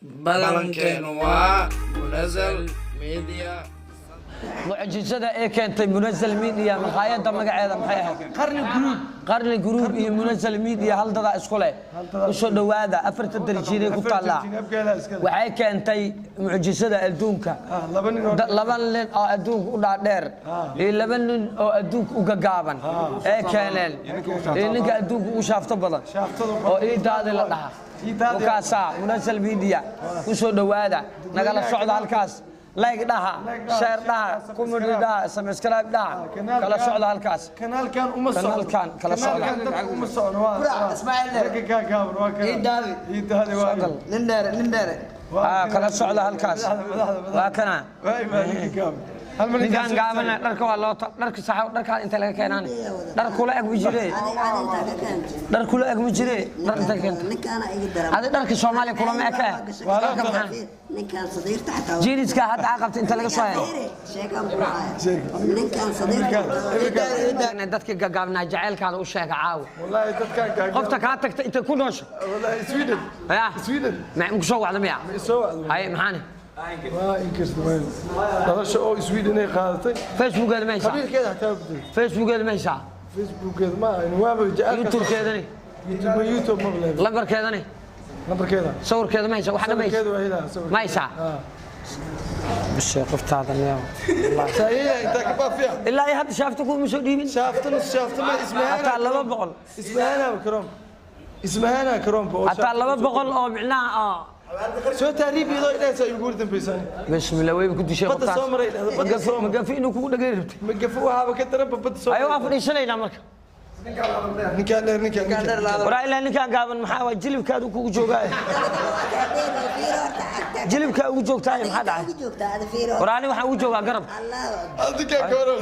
بلانكينوا منزل ميديا معجزة إيه كانت منزل ميديا مقايدة مقعدة محيها قرن جروب إيه منزل ميديا هل ضد إسكولة وشو هذا أفرت الدرجيني كطلع وعي كانت معجزة الدونكا لبن لين الدونك ولا دير لبن لين الدونك وجابن إيه كانل إيه نك الدونك وشافت بدل أو إيه هذا لا وكاسا منزل ميديا وشو هذا نقل الصعود على الكاس لايك دها شير دها كوميدي دها سبسكرايب دها كلا سocda halkaas kanaalkan uma socdo kanaalkan kala socda uma socdo waa Ismaaciil ka gaaban waa kan iidaadi waa nin dheere kala socda halkaas waa kana ninkan gaabana dharka waa loo dharka saxaw dharka inta laga keenaan dhar kula ag wajire dhar kula ag wajire dhar inta keenta ninkaana iga daran hada dharka Soomaaliya kula ma eka ninkan sadiirta xataa jiiriska hada aqabta inta laga soo helo sheekan ninkan sadiirta dadka gaabna jaceelkaada u sheega caaw wallahi dadkan gaab qofta ka tagta inta ku noosho wallahi Sweden ma ku soo wacdo miya hay maxaan waa inkasta weyn dadasha oo Sweden ay qaadatay Facebook-geeda ma haysaa qabiilkeeda xataa gudbay Facebook-geeda ma haysaa Facebook-geeda ma aynu waaba jacayl YouTube-keedani YouTube ma bilaabay lambarkeedani sawirkeeda ma haysaa waxa ma haysaa ma haysaa بس قفت هذا اليوم والله سايله انت كبافيا الا اي حد شافته كل مش ديبين شافت ما اسمها حتى لبا بقول اسمها انا كروم حتى لبا بقول او معناها شو تعريف يضيع ناس يقول دنبيسان بسم الله وين كنت شيء بد سومري مقفي انه كو دغيرت مقفوها بكترب بد سومري ايوه افريشنينا marka ninkaan waraa ilaa ninkaan gaaban maxaa waa jilibkaadu kugu joogaa jilibka ugu joogtaa maxaa dhacay waraani waxa ugu joogaa garab adika koro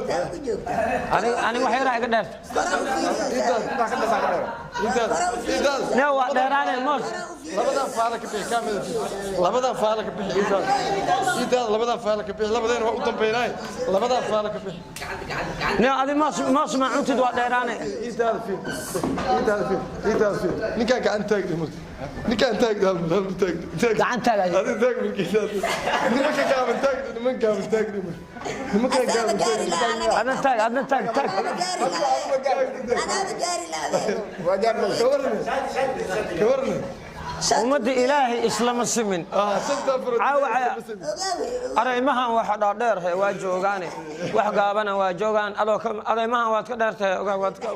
ani wax yar iga dheer no waa dheeraanay moos labadan faala ka bixi kaamida labadan faala ka bixi labadan faala ka bixi labadeen waa u dambeeyay labadan faala ka bixi no adi moos ma cuntid waa dheeraanay ninkaan gacan taagday marka ninkaan taagday hal taagday gacan taagay adi taag markiisaad nimanka gaaban taagday niman gaaban taagday nimanka gaaban taagday adna taag أنا بجاري لا وجابنا كورنا ummadda ilaahay islama simin araymahan waxa dhaadheer waa joogaan wax gaabana waa joogaan araymahan waad ka dheertahay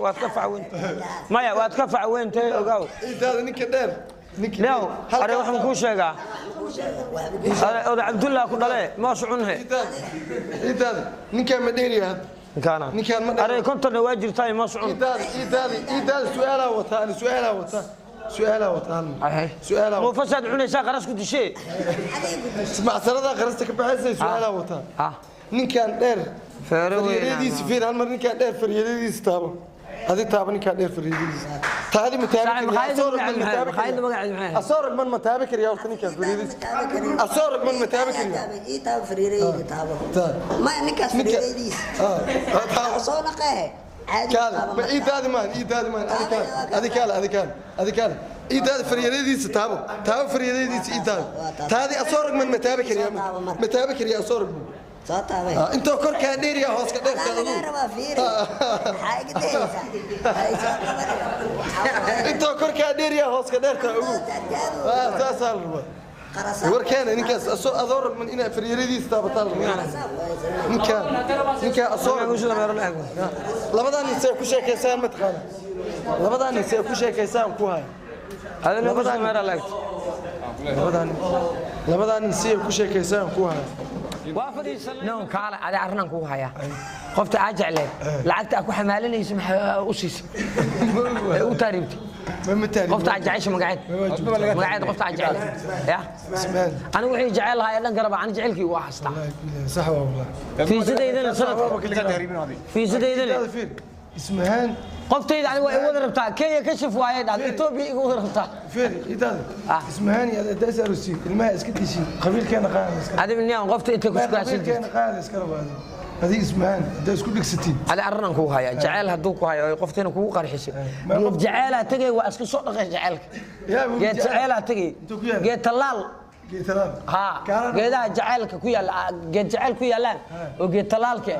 waad ka facweyntahay maya waad ka facweyntahay ogaw idaada ninka dheer leew aray waxaan ku sheegaa oda Abdullah ku dhale ma socunhe idaada ninka ma dheeriyaa ninkan aray kontona waa jirtay ma socun idaada su'aalaha wataan su'aalaha مو فساد عنيسا قرص كنت شيء اسمع سردا قرصت كبحثي سؤالها وطن نكان دير فريدي سفير هل مر نكان دير فريدي ستابو هذه تابع نكان دير فريدي تادي متابع اصورك من متابع يا ورتني كان فريدي اصورك من متابع اي تابع فريدي تابع ما نكاس فريدي اصورك كان إيداد مان هذه كان إيداد فريدي ستابو تابو فريدي إيداد هذه أصورك من متابك يا أصورك أنت كور كادير يا هوس كادير أنت كور كادير يا هوس كادير تاسال وركان إنك أصور من إنا فريدي ستابطال إنك أصور لبدان نسي كوشة كيسان متخانة لبدان نسي كوشة كيسان كوهاي هذا لبدان ميرا لايت لبدان نسي كوشة كيسان كوهاي نو كالا على عرنان كوهايا قفت أجعله لعقت أكو حمالين يسمح أسيس وتاريبتي قفت أجعيش مقعد قفت أجعله يا أنا وحي جعلها يلا قرب عن جعلك وحصتا صح والله في زديدنا صدق في زديدنا اسمهان قفت يعني وضربتها كي كشف وايد على إثيوبيا وضربتها فين إيداد اسمهان يا داس أروسي الماء اسكتي شيء قبيل كان قاعد هذا من يوم قفت أنت قبيل كان قاعد اسكرب هذه اسمهان داس كل 60 على عرنا كوهايا جعل هدوك وهاي قفتين كوه قرحيس جعلها تجي واسك صدق جعلك جيت جعلها تجي جيت طلال ها geedaha jacaylka ku yaala geed jacayl ku yaalaan oo geed talaalka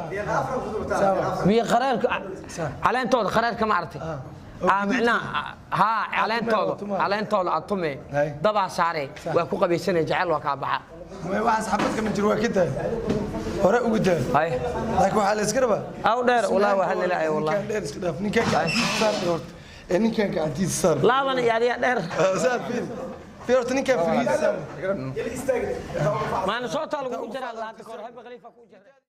biyo qareerka caleentooda qareerka ma artay macnaa ها caleentooda atume dabaa saare waa ku qabaysanay jacayl waa ka baxa waxaas xabadka min jir waa ka tahay hore ugu daa hay laakiin waxa la iska rabaa aw dheer wallahi waa hadla ilaahay wallahi dheer iska dhaaf ninkan saar horta ninkan gacantiisa saar laaban yaadiya dheer saar fiirta ninkan firiis saar ما أنا صوت على وجهها الله تكره هاي بغليفة وجهها